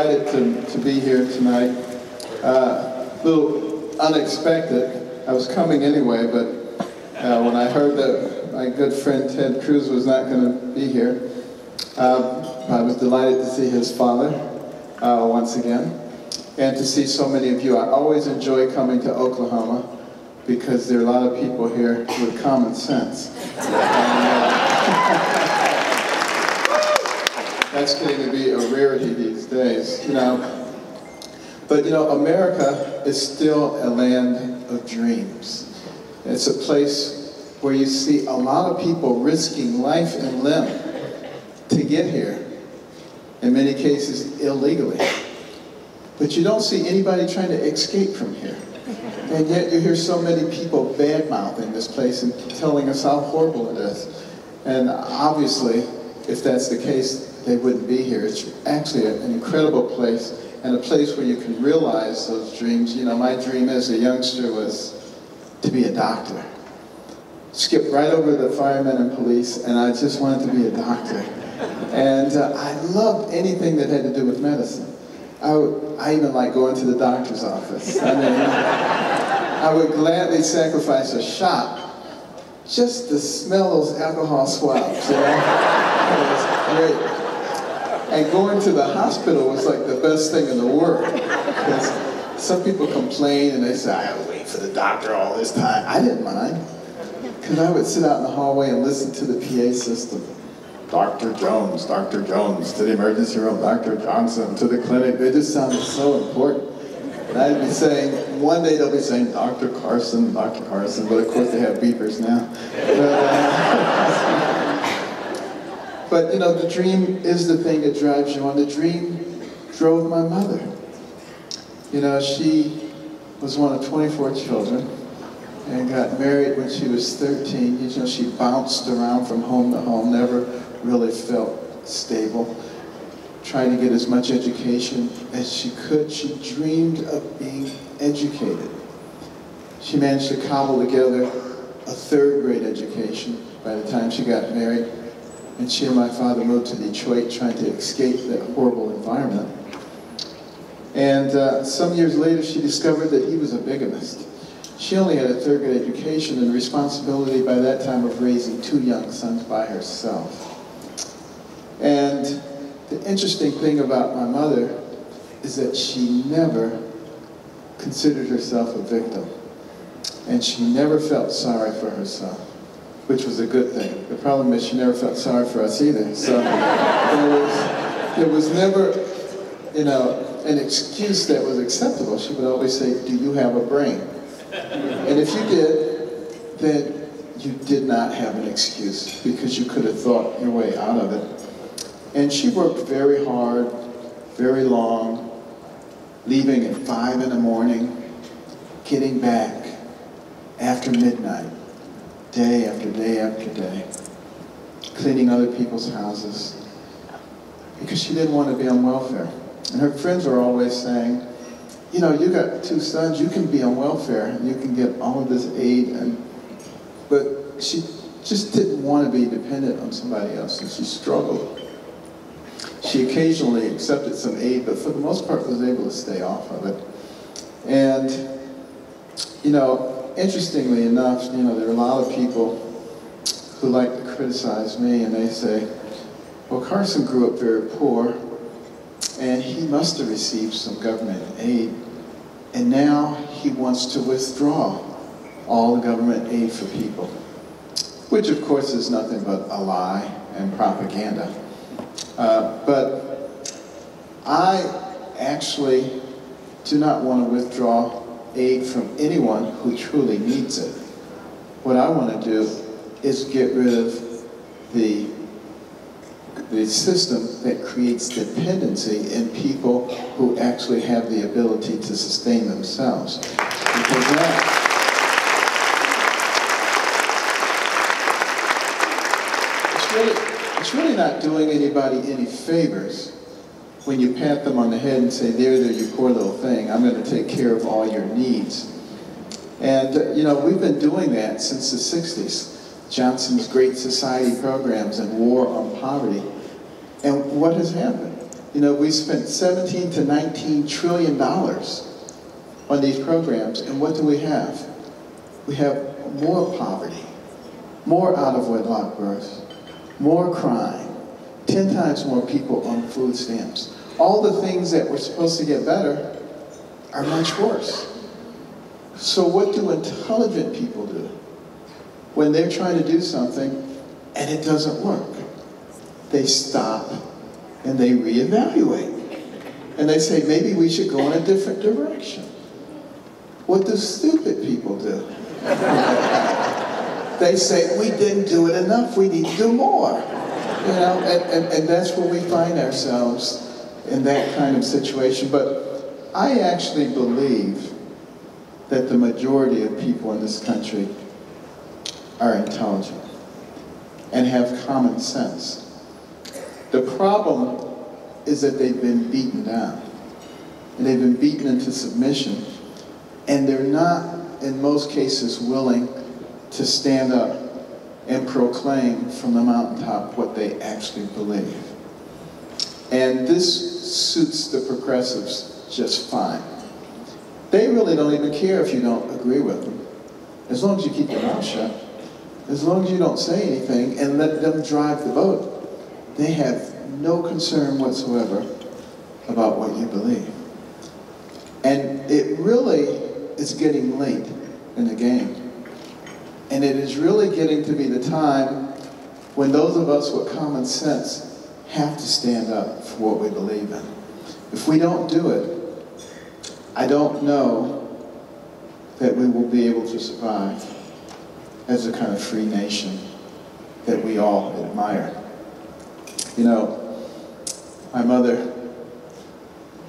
delighted to be here tonight. A little unexpected. I was coming anyway, but when I heard that my good friend Ted Cruz was not going to be here, I was delighted to see his father once again, and to see so many of you. I always enjoy coming to Oklahoma because there are a lot of people here with common sense. That's getting to be a rarity these days, you know. But you know, America is still a land of dreams. It's a place where you see a lot of people risking life and limb to get here, in many cases illegally. But you don't see anybody trying to escape from here. And yet you hear so many people bad-mouthing this place and telling us how horrible it is. And obviously, if that's the case, they wouldn't be here. It's actually an incredible place, and a place where you can realize those dreams. You know, my dream as a youngster was to be a doctor. Skip right over the firemen and police, and I just wanted to be a doctor. And I loved anything that had to do with medicine. I even like going to the doctor's office. I mean, I would gladly sacrifice a shot just to smell those alcohol swabs, you know? It was great. And going to the hospital was like the best thing in the world. Because some people complain and they say, I had to wait for the doctor all this time. I didn't mind. Because I would sit out in the hallway and listen to the PA system. Dr. Jones, to the emergency room, Dr. Johnson, to the clinic. They just sounded so important. And I'd be saying, one day they'll be saying, Dr. Carson, but of course they have beepers now. But you know, the dream is the thing that drives you on. The dream drove my mother. You know, she was one of 24 children and got married when she was 13. You know, she bounced around from home to home, never really felt stable, trying to get as much education as she could. She dreamed of being educated. She managed to cobble together a third-grade education by the time she got married. And she and my father moved to Detroit trying to escape that horrible environment. And some years later, she discovered that he was a bigamist. She only had a third-grade education and the responsibility by that time of raising 2 young sons by herself. And the interesting thing about my mother is that she never considered herself a victim. And she never felt sorry for herself, which was a good thing. The problem is she never felt sorry for us either. So there was never, you know, an excuse that was acceptable. She would always say, do you have a brain? And if you did, then you did not have an excuse because you could have thought your way out of it. And she worked very hard, very long, leaving at 5 in the morning, getting back after midnight. Day after day after day, cleaning other people's houses, because she didn't want to be on welfare. And her friends were always saying, you know, you got 2 sons, you can be on welfare, and you can get all of this aid, but she just didn't want to be dependent on somebody else, and she struggled. She occasionally accepted some aid, but for the most part was able to stay off of it. And, you know, interestingly enough, you know, there are a lot of people who like to criticize me, and they say, well, Carson grew up very poor, and he must have received some government aid, and now he wants to withdraw all the government aid for people, which of course is nothing but a lie and propaganda. But I actually do not want to withdraw aid from anyone who truly needs it. What I want to do is get rid of the system that creates dependency in people who actually have the ability to sustain themselves. Because it's really not doing anybody any favors when you pat them on the head and say, there, you poor little thing, I'm going to take care of all your needs. And, you know, we've been doing that since the 60s. Johnson's Great Society programs and war on poverty. And what has happened? You know, we spent 17 to 19 trillion dollars on these programs, and what do we have? We have more poverty, more out-of-wedlock births, more crime, 10 times more people on food stamps. All the things that were supposed to get better are much worse. So what do intelligent people do when they're trying to do something and it doesn't work? They stop and they reevaluate. And they say, maybe we should go in a different direction. What do stupid people do? They say, we didn't do it enough, we need to do more. You know, and that's where we find ourselves in that kind of situation. But I actually believe that the majority of people in this country are intelligent and have common sense. The problem is that they've been beaten down, and they've been beaten into submission, and they're not, in most cases, willing to stand up and proclaim from the mountaintop what they actually believe. And this suits the progressives just fine. They really don't even care if you don't agree with them, as long as you keep your mouth shut, as long as you don't say anything and let them drive the boat. They have no concern whatsoever about what you believe. And it really is getting late in the game. And it is really getting to be the time when those of us with common sense have to stand up for what we believe in. If we don't do it, I don't know that we will be able to survive as a kind of free nation that we all admire. You know, my mother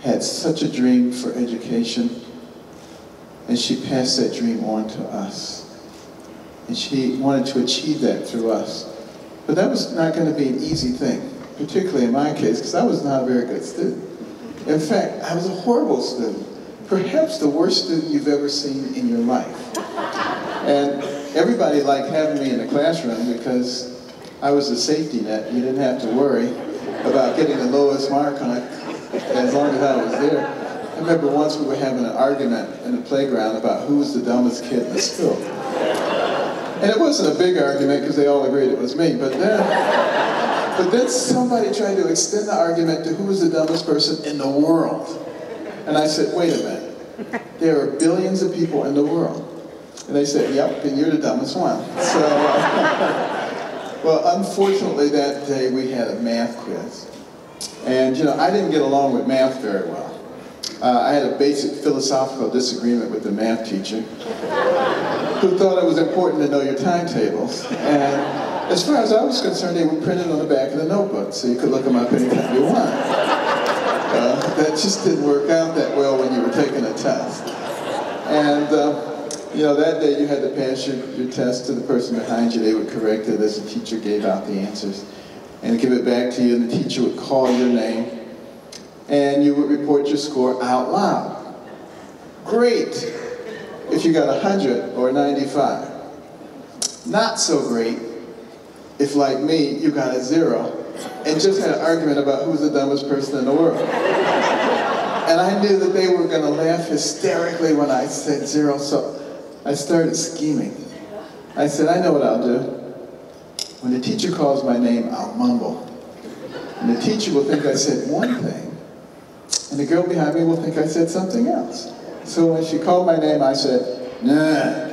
had such a dream for education, and she passed that dream on to us. And she wanted to achieve that through us. But that was not going to be an easy thing, particularly in my case, because I was not a very good student. In fact, I was a horrible student. Perhaps the worst student you've ever seen in your life. And everybody liked having me in the classroom because I was a safety net. You didn't have to worry about getting the lowest mark on it as long as I was there. I remember once we were having an argument in the playground about who was the dumbest kid in the school. And it wasn't a big argument because they all agreed it was me, but then somebody tried to extend the argument to who was the dumbest person in the world. And I said, wait a minute, there are billions of people in the world. And they said, yep, and you're the dumbest one. So, well, unfortunately that day we had a math quiz. And you know, I didn't get along with math very well. I had a basic philosophical disagreement with the math teacher, who thought it was important to know your timetables. And as far as I was concerned, they were printed on the back of the notebook, so you could look them up anytime you want. That just didn't work out that well when you were taking a test. And you know, that day you had to pass your test to the person behind you. They would correct it as the teacher gave out the answers and give it back to you, and the teacher would call your name, and you would report your score out loud. Great if you got 100 or 95. Not so great if, like me, you got a 0 and just had an argument about who's the dumbest person in the world. And I knew that they were going to laugh hysterically when I said 0, so I started scheming. I said, I know what I'll do. When the teacher calls my name, I'll mumble. And the teacher will think I said one thing, and the girl behind me will think I said something else. So when she called my name, I said, 9.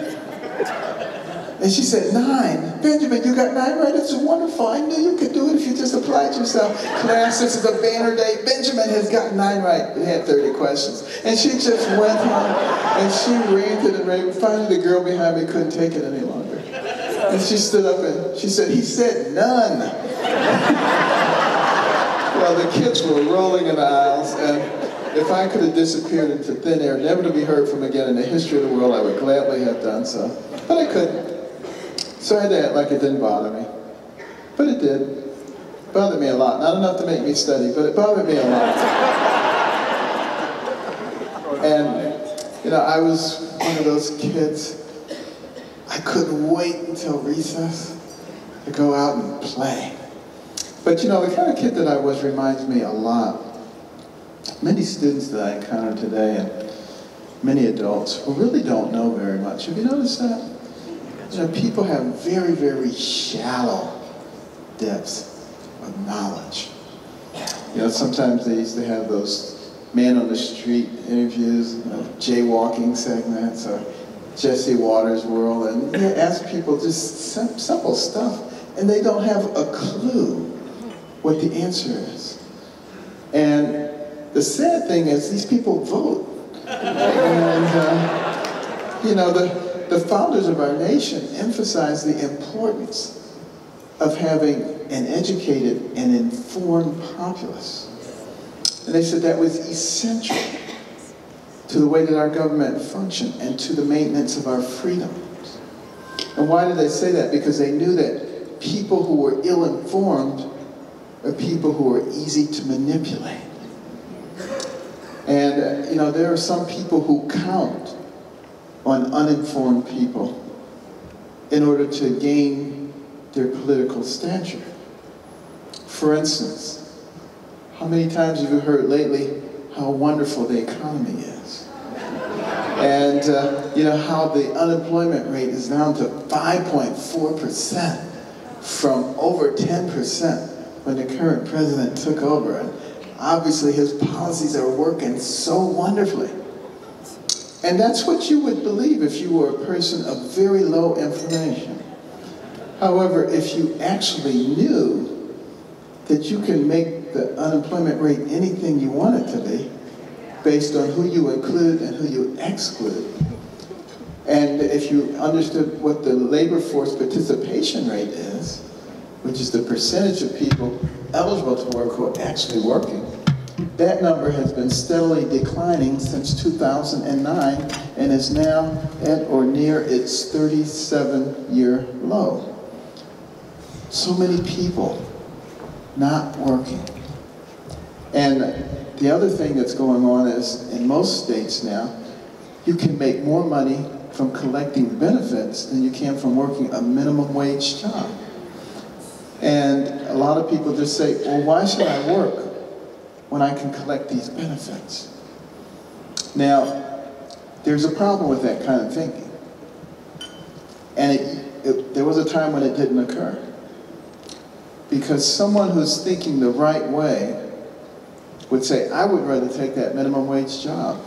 And she said, 9? Benjamin, you got 9 right? It's wonderful. I knew you could do it if you just applied yourself. Class, this is a banner day. Benjamin has got 9 right. It had 30 questions. And she just went on, and she ranted and raved. Finally, the girl behind me couldn't take it any longer. And she stood up and she said, he said none. Well, the kids were rolling in the aisles, and if I could have disappeared into thin air, never to be heard from again in the history of the world, I would gladly have done so. But I couldn't. So I had to act like it didn't bother me. But it did. It bothered me a lot. Not enough to make me study, but it bothered me a lot. And, you know, I was one of those kids. I couldn't wait until recess to go out and play. But, you know, the kind of kid that I was reminds me a lot Many students that I encounter today, and many adults, who really don't know very much. Have you noticed that? You know, people have very, very shallow depths of knowledge. You know, sometimes they used to have those man on the street interviews, you know, jaywalking segments, or Jesse Waters' World, and you ask people just simple stuff, and they don't have a clue what the answer is. And the sad thing is, these people vote. And, you know, the founders of our nation emphasized the importance of having an educated and informed populace. And they said that was essential to the way that our government functioned and to the maintenance of our freedoms. And why did they say that? Because they knew that people who were ill-informed are people who are easy to manipulate. And, you know, there are some people who count on uninformed people in order to gain their political stature. For instance, how many times have you heard lately how wonderful the economy is? And, you know, how the unemployment rate is down to 5.4% from over 10% when the current president took over. And obviously his policies are working so wonderfully. And that's what you would believe if you were a person of very low information. However, if you actually knew that you can make the unemployment rate anything you want it to be, based on who you include and who you exclude, and if you understood what the labor force participation rate is, which is the percentage of people eligible to work who are actually working, that number has been steadily declining since 2009 and is now at or near its 37-year low. So many people not working. And the other thing that's going on is, in most states now, you can make more money from collecting benefits than you can from working a minimum wage job. And a lot of people just say, well, why should I work when I can collect these benefits? Now, there's a problem with that kind of thinking. And there was a time when it didn't occur. Because someone who's thinking the right way would say, I would rather take that minimum wage job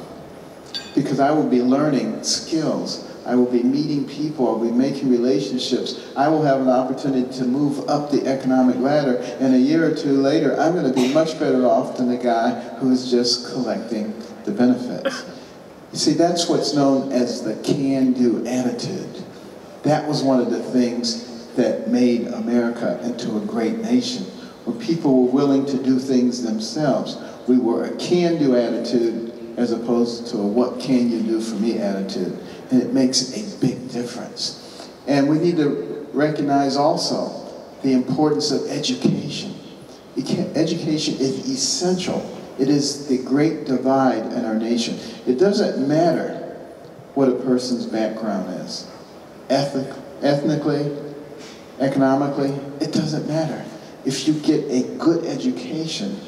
because I will be learning skills. I will be meeting people, I'll be making relationships. I will have an opportunity to move up the economic ladder, and a year or two later, I'm going to be much better off than the guy who's just collecting the benefits. You see, that's what's known as the can-do attitude. That was one of the things that made America into a great nation, where people were willing to do things themselves. We were a can-do attitude as opposed to a what can you do for me attitude. And it makes a big difference. And we need to recognize also the importance of education. Education is essential. It is the great divide in our nation. It doesn't matter what a person's background is. Ethnically, economically, it doesn't matter. If you get a good education,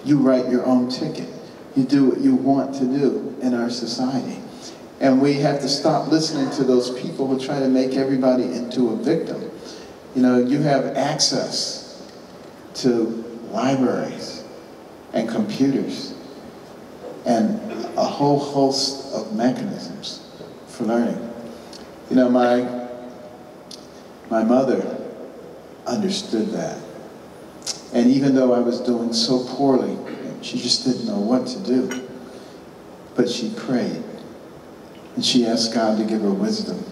you write your own ticket. You do what you want to do in our society. And we have to stop listening to those people who try to make everybody into a victim. You know, you have access to libraries and computers and a whole host of mechanisms for learning. You know, my mother understood that. And even though I was doing so poorly, she just didn't know what to do. But she prayed. And she asked God to give her wisdom.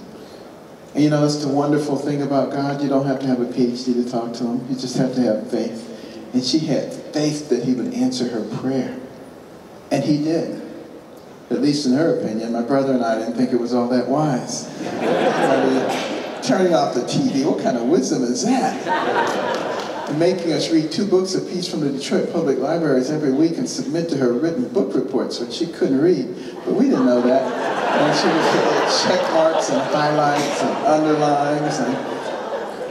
And you know, that's the wonderful thing about God. You don't have to have a PhD to talk to him. You just have to have faith. And she had faith that he would answer her prayer. And he did. At least in her opinion. My brother and I didn't think it was all that wise. Turning off the TV, what kind of wisdom is that? And making us read 2 books apiece from the Detroit Public Libraries every week and submit to her written book reports, which she couldn't read. But we didn't know that. And she would put check marks and highlights and underlines. And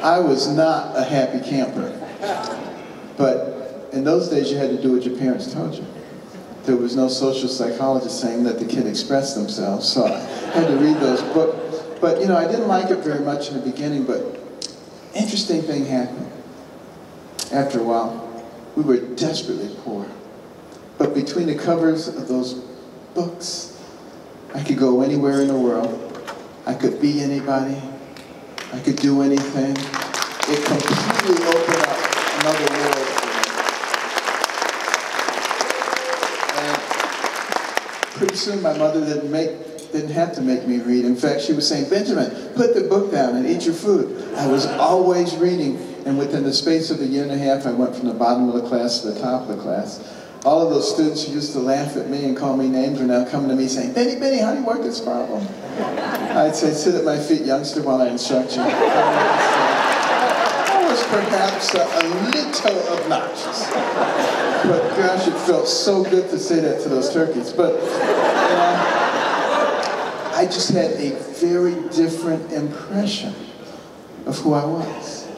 I was not a happy camper. But in those days, you had to do what your parents told you. there was no social psychologist saying that the kid expressed themselves, so I had to read those books. But you know, I didn't like it very much in the beginning, but interesting thing happened. After a while, we were desperately poor. But between the covers of those books, I could go anywhere in the world. I could be anybody. I could do anything. It completely opened up another world for me. And pretty soon my mother didn't have to make me read. In fact, she was saying, Benjamin, put the book down and eat your food. I was always reading, and within the space of a year and a half, I went from the bottom of the class to the top of the class. All of those students who used to laugh at me and call me names are now coming to me saying, Benny, how do you work this problem? I'd say, sit at my feet, youngster, while I instruct you. I was perhaps a little obnoxious. But gosh, it felt so good to say that to those turkeys. But, you know, I just had a very different impression of who I was.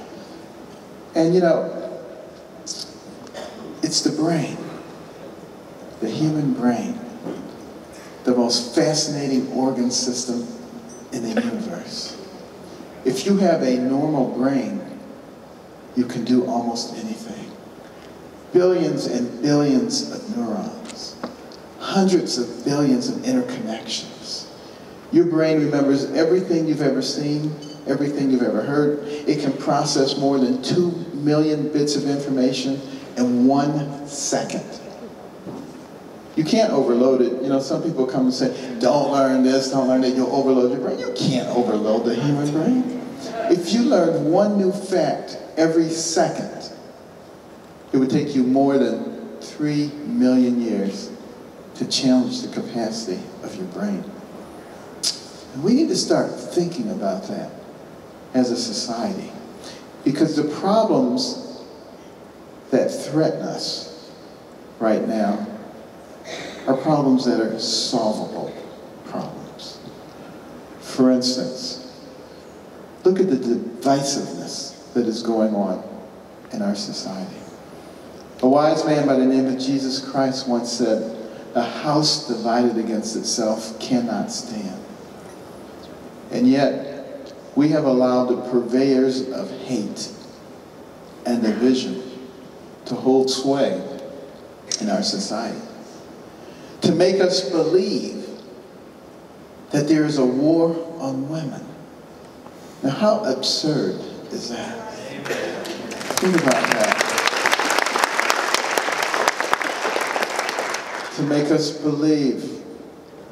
And you know, it's the brain, the human brain, the most fascinating organ system in the universe. If you have a normal brain, you can do almost anything. Billions and billions of neurons, hundreds of billions of interconnections. Your brain remembers everything you've ever seen, everything you've ever heard. It can process more than 2 million bits of information in 1 second. You can't overload it. You know, some people come and say, don't learn this, don't learn that, you'll overload your brain. You can't overload the human brain. If you learned one new fact every second, it would take you more than 3 million years to challenge the capacity of your brain. And we need to start thinking about that as a society, because the problems that threaten us right now are problems that are solvable problems. For instance, look at the divisiveness that is going on in our society. A wise man by the name of Jesus Christ once said, "A house divided against itself cannot stand." And yet, we have allowed the purveyors of hate and division to hold sway in our society, to make us believe that there is a war on women. Now, how absurd is that? Think about that. To make us believe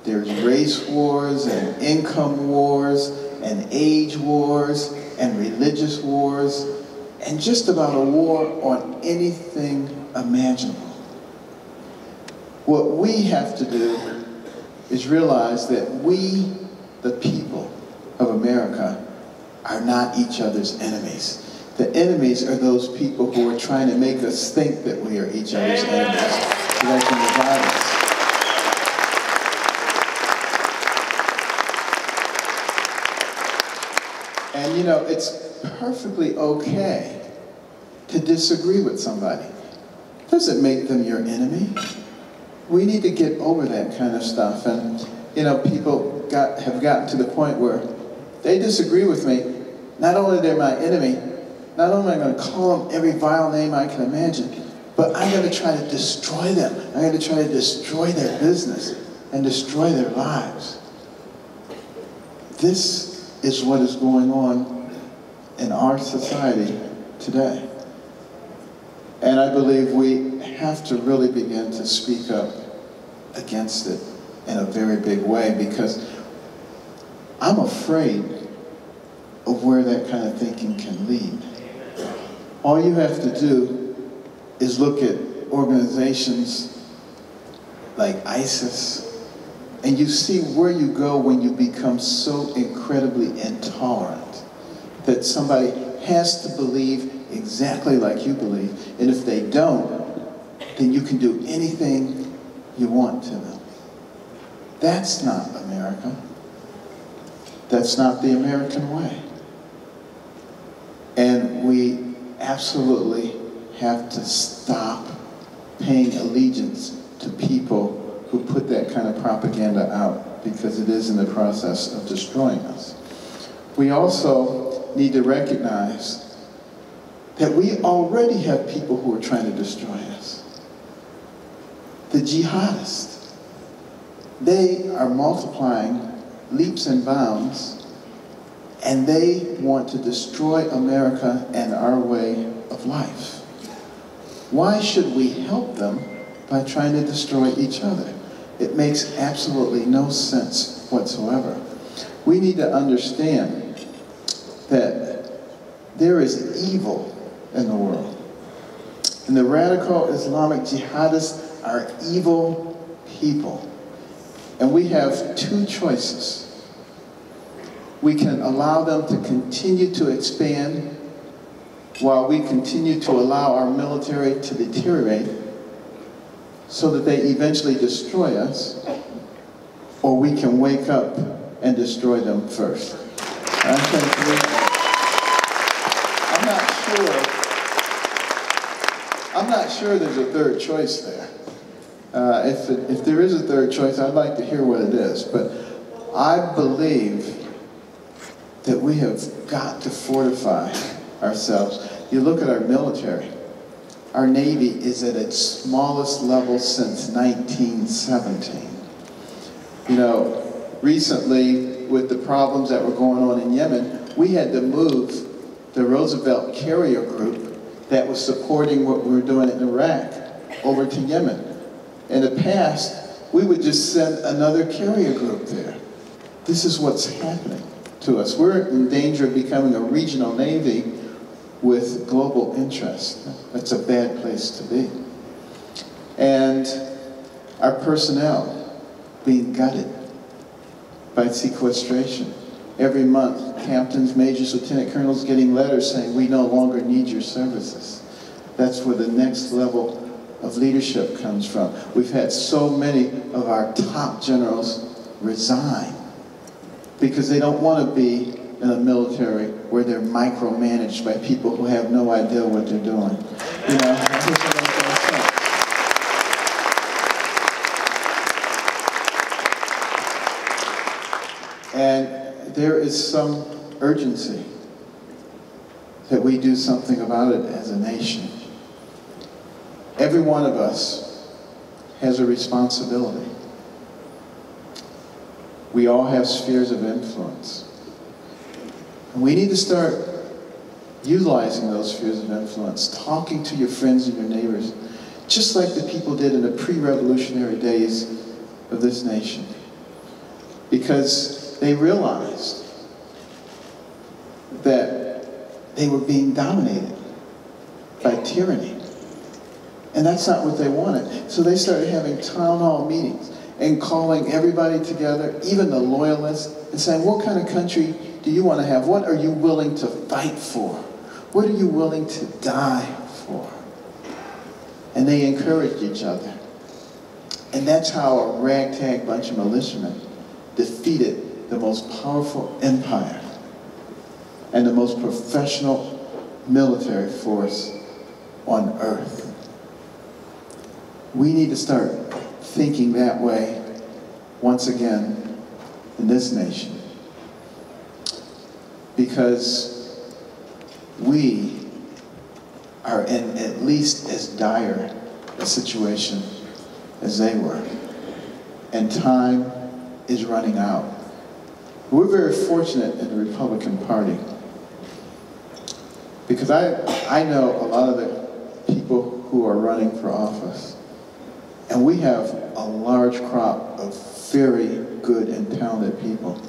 there's race wars and income wars and age wars and religious wars and just about a war on anything imaginable. What we have to do is realize that we, the people of America, are not each other's enemies. The enemies are those people who are trying to make us think that we are each other's enemies so they can divide us. And you know, it's perfectly okay to disagree with somebody. It doesn't make them your enemy. We need to get over that kind of stuff. And you know, people have gotten to the point where they disagree with me. Not only they're my enemy, not only am I going to call them every vile name I can imagine, but I'm going to try to destroy them. I'm going to try to destroy their business and destroy their lives. This is what is going on in our society today. And I believe we have to really begin to speak up against it in a very big way, because I'm afraid of where that kind of thinking can lead. All you have to do is look at organizations like ISIS, and you see where you go when you become so incredibly intolerant that somebody has to believe exactly like you believe, and if they don't, then you can do anything you want to them. That's not America. That's not the American way. And we absolutely have to stop paying allegiance to people who put that kind of propaganda out, because it is in the process of destroying us. We also need to recognize that we already have people who are trying to destroy us. The jihadists. They are multiplying leaps and bounds, and they want to destroy America and our way of life. Why should we help them by trying to destroy each other? It makes absolutely no sense whatsoever. We need to understand that there is evil in the world. And the radical Islamic jihadists are evil people. And we have two choices. We can allow them to continue to expand while we continue to allow our military to deteriorate so that they eventually destroy us, or we can wake up and destroy them first. I'm not sure there's a third choice there. If there is a third choice, I'd like to hear what it is. But I believe that we have got to fortify ourselves. You look at our military. Our Navy is at its smallest level since 1917. You know, recently, with the problems that were going on in Yemen, we had to move the Roosevelt carrier group that was supporting what we were doing in Iraq over to Yemen. In the past, we would just send another carrier group there. This is what's happening to us. We're in danger of becoming a regional Navy with global interest. That's a bad place to be. And our personnel being gutted by sequestration. Every month, captains, majors, lieutenant colonels getting letters saying, we no longer need your services. That's where the next level of leadership comes from. We've had so many of our top generals resign because they don't want to be in a military where they're micromanaged by people who have no idea what they're doing. You know, that doesn't make any sense. And there is some urgency that we do something about it as a nation. Every one of us has a responsibility. We all have spheres of influence. And we need to start utilizing those spheres of influence, talking to your friends and your neighbors, just like the people did in the pre-revolutionary days of this nation. Because they realized that they were being dominated by tyranny. And that's not what they wanted. So they started having town hall meetings and calling everybody together, even the loyalists, and saying, what kind of country do you want to have? What are you willing to fight for? What are you willing to die for? And they encouraged each other. And that's how a ragtag bunch of militiamen defeated the most powerful empire and the most professional military force on earth. We need to start thinking that way once again in this nation, because we are in at least as dire a situation as they were, and time is running out. We're very fortunate in the Republican Party, because I know a lot of the people who are running for office, and we have a large crop of very good and talented people.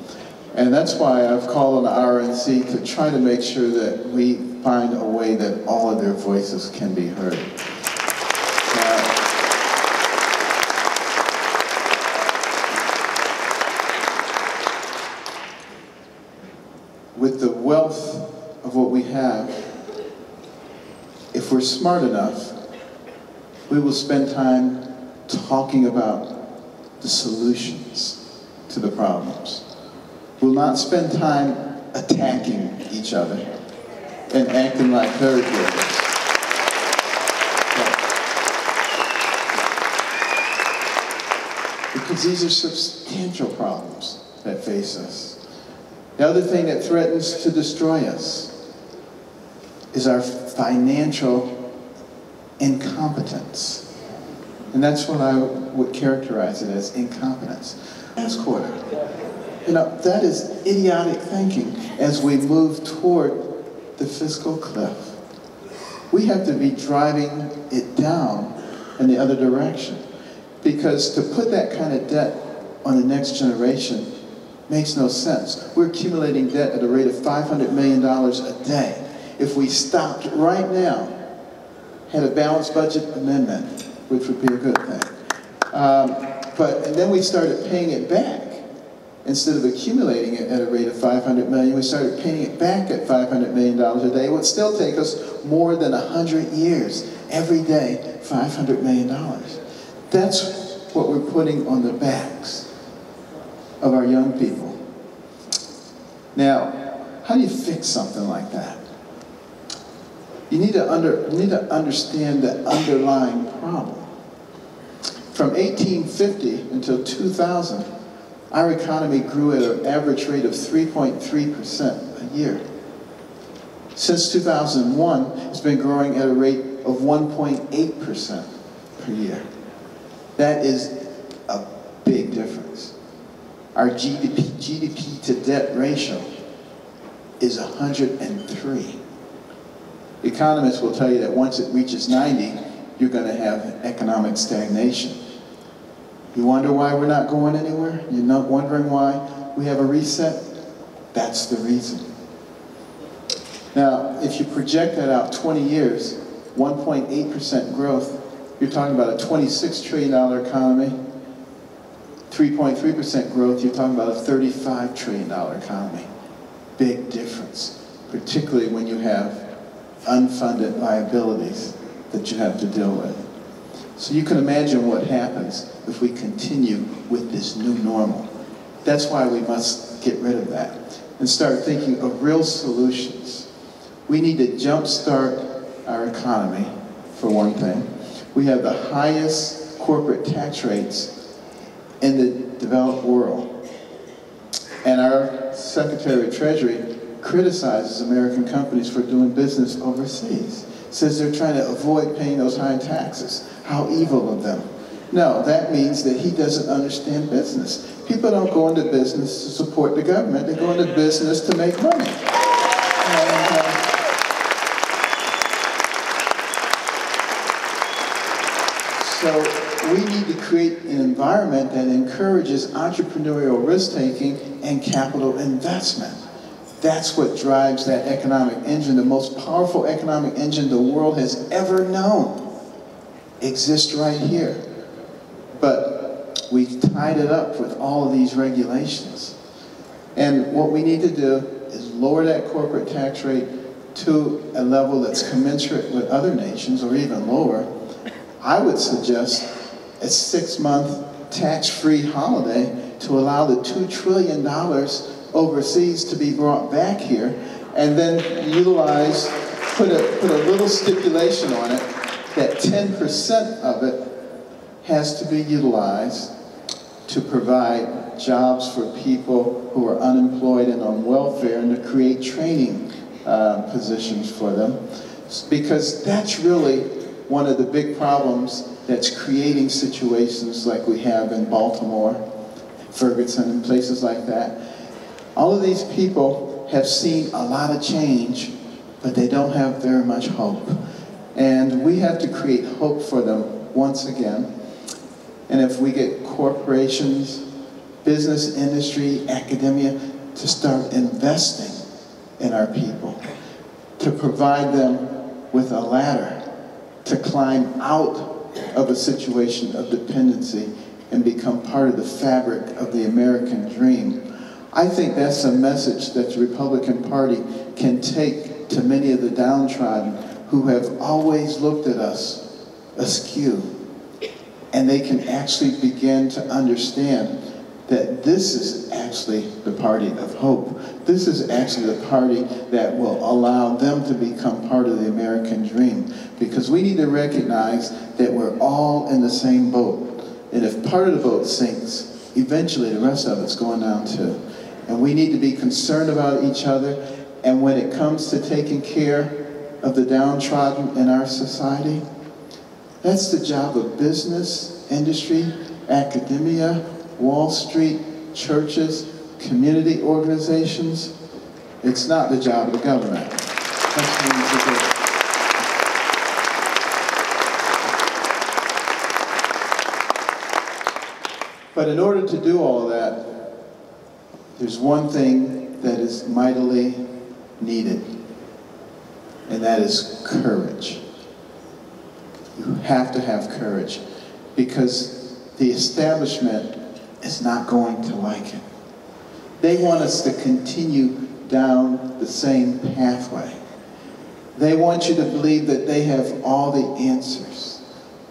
And that's why I've called on the RNC to try to make sure that we find a way that all of their voices can be heard. With the wealth of what we have, if we're smart enough, we will spend time talking about the solutions to the problems. We'll not spend time attacking each other and acting like herd givers. because these are substantial problems that face us. The other thing that threatens to destroy us is our financial incompetence. And that's what I would characterize it as, incompetence. Last quarter. You know, that is idiotic thinking as we move toward the fiscal cliff. We have to be driving it down in the other direction. Because to put that kind of debt on the next generation makes no sense. We're accumulating debt at a rate of $500 million a day. If we stopped right now, had a balanced budget amendment, which would be a good thing. And then we started paying it back. Instead of accumulating it at a rate of $500 million, we started paying it back at $500 million a day. It would still take us more than 100 years. Every day, $500 million. That's what we're putting on the backs of our young people. Now, how do you fix something like that? You need to understand the underlying problem. From 1850 until 2000, our economy grew at an average rate of 3.3% a year. Since 2001, it's been growing at a rate of 1.8% per year. That is a big difference. Our GDP to debt ratio is 103. Economists will tell you that once it reaches 90, you're going to have economic stagnation. You wonder why we're not going anywhere? You're not wondering why we have a reset? That's the reason. Now, if you project that out 20 years, 1.8% growth, you're talking about a $26 trillion economy. 3.3% growth, you're talking about a $35 trillion economy. Big difference, particularly when you have unfunded liabilities that you have to deal with. So you can imagine what happens if we continue with this new normal. That's why we must get rid of that and start thinking of real solutions. We need to jumpstart our economy, for one thing. We have the highest corporate tax rates in the developed world. And our Secretary of Treasury criticizes American companies for doing business overseas. Says they're trying to avoid paying those high taxes. How evil of them. No, that means that he doesn't understand business. People don't go into business to support the government. They go into business to make money. So we need to create an environment that encourages entrepreneurial risk-taking and capital investment. That's what drives that economic engine. The most powerful economic engine the world has ever known exists right here. But we've tied it up with all of these regulations. And what we need to do is lower that corporate tax rate to a level that's commensurate with other nations, or even lower. I would suggest a 6-month tax-free holiday to allow the $2 trillion overseas to be brought back here, and then utilize, put a little stipulation on it that 10% of it has to be utilized to provide jobs for people who are unemployed and on welfare, and to create training positions for them. Because that's really one of the big problems that's creating situations like we have in Baltimore, Ferguson, and places like that. All of these people have seen a lot of change, but they don't have very much hope. And we have to create hope for them once again. And if we get corporations, business, industry, academia to start investing in our people, to provide them with a ladder to climb out of a situation of dependency and become part of the fabric of the American dream, I think that's a message that the Republican Party can take to many of the downtrodden who have always looked at us askew. And they can actually begin to understand that this is actually the party of hope. This is actually the party that will allow them to become part of the American dream. Because we need to recognize that we're all in the same boat. And if part of the boat sinks, eventually the rest of it's going down too. And we need to be concerned about each other. And when it comes to taking care of the downtrodden in our society, that's the job of business, industry, academia, Wall Street, churches, community organizations. It's not the job of the government. That's what we need to do. But in order to do all of that, there's one thing that is mightily needed, and that is courage. You have to have courage, because the establishment is not going to like it. They want us to continue down the same pathway. They want you to believe that they have all the answers.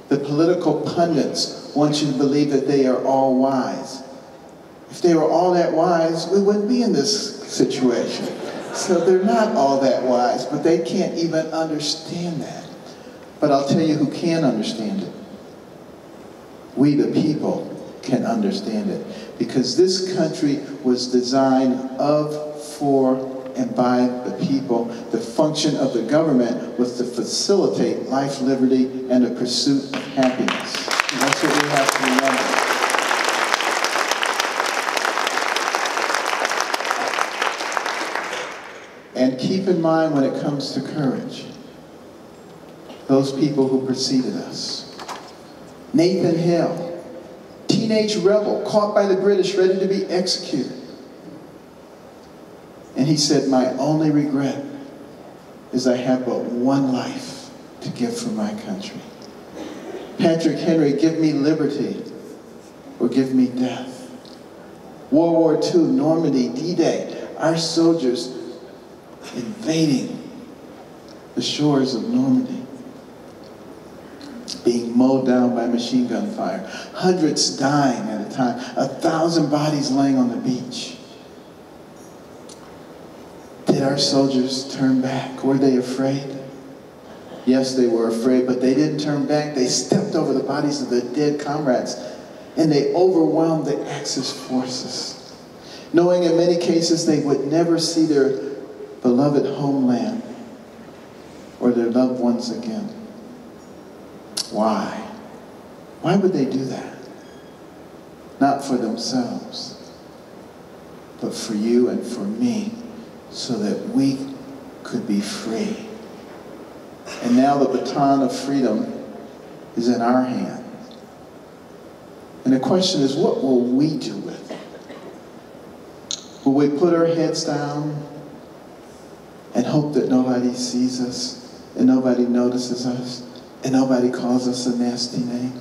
The political pundits want you to believe that they are all wise. If they were all that wise, we wouldn't be in this situation. So they're not all that wise, but they can't even understand that. But I'll tell you who can understand it. We the people can understand it. Because this country was designed of, for, and by the people. The function of the government was to facilitate life, liberty, and the pursuit of happiness. And that's what we have to remember. And keep in mind when it comes to courage, those people who preceded us. Nathan Hale, teenage rebel, caught by the British, ready to be executed. And he said, my only regret is I have but one life to give for my country. Patrick Henry, give me liberty or give me death. World War II, Normandy, D-Day, our soldiers invading the shores of Normandy, being mowed down by machine gun fire, hundreds dying at a time, 1,000 bodies laying on the beach. Did our soldiers turn back? Were they afraid? Yes, they were afraid, but they didn't turn back. They stepped over the bodies of their dead comrades, and they overwhelmed the Axis forces, knowing in many cases they would never see their beloved homeland or their loved ones again. Why? Why would they do that? Not for themselves, but for you and for me, so that we could be free. And now the baton of freedom is in our hands. And the question is, what will we do with it? Will we put our heads down and hope that nobody sees us and nobody notices us and nobody calls us a nasty name?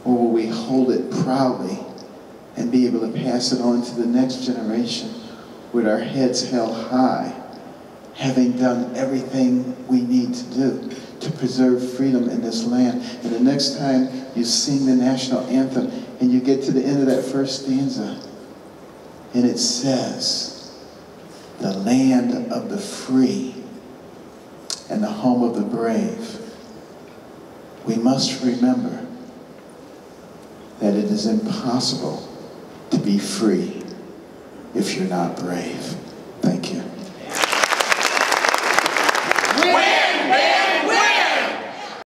Or will we hold it proudly and be able to pass it on to the next generation with our heads held high, having done everything we need to do to preserve freedom in this land? And the next time you sing the national anthem and you get to the end of that first stanza, and it says, the land of the free and the home of the brave, we must remember that it is impossible to be free if you're not brave.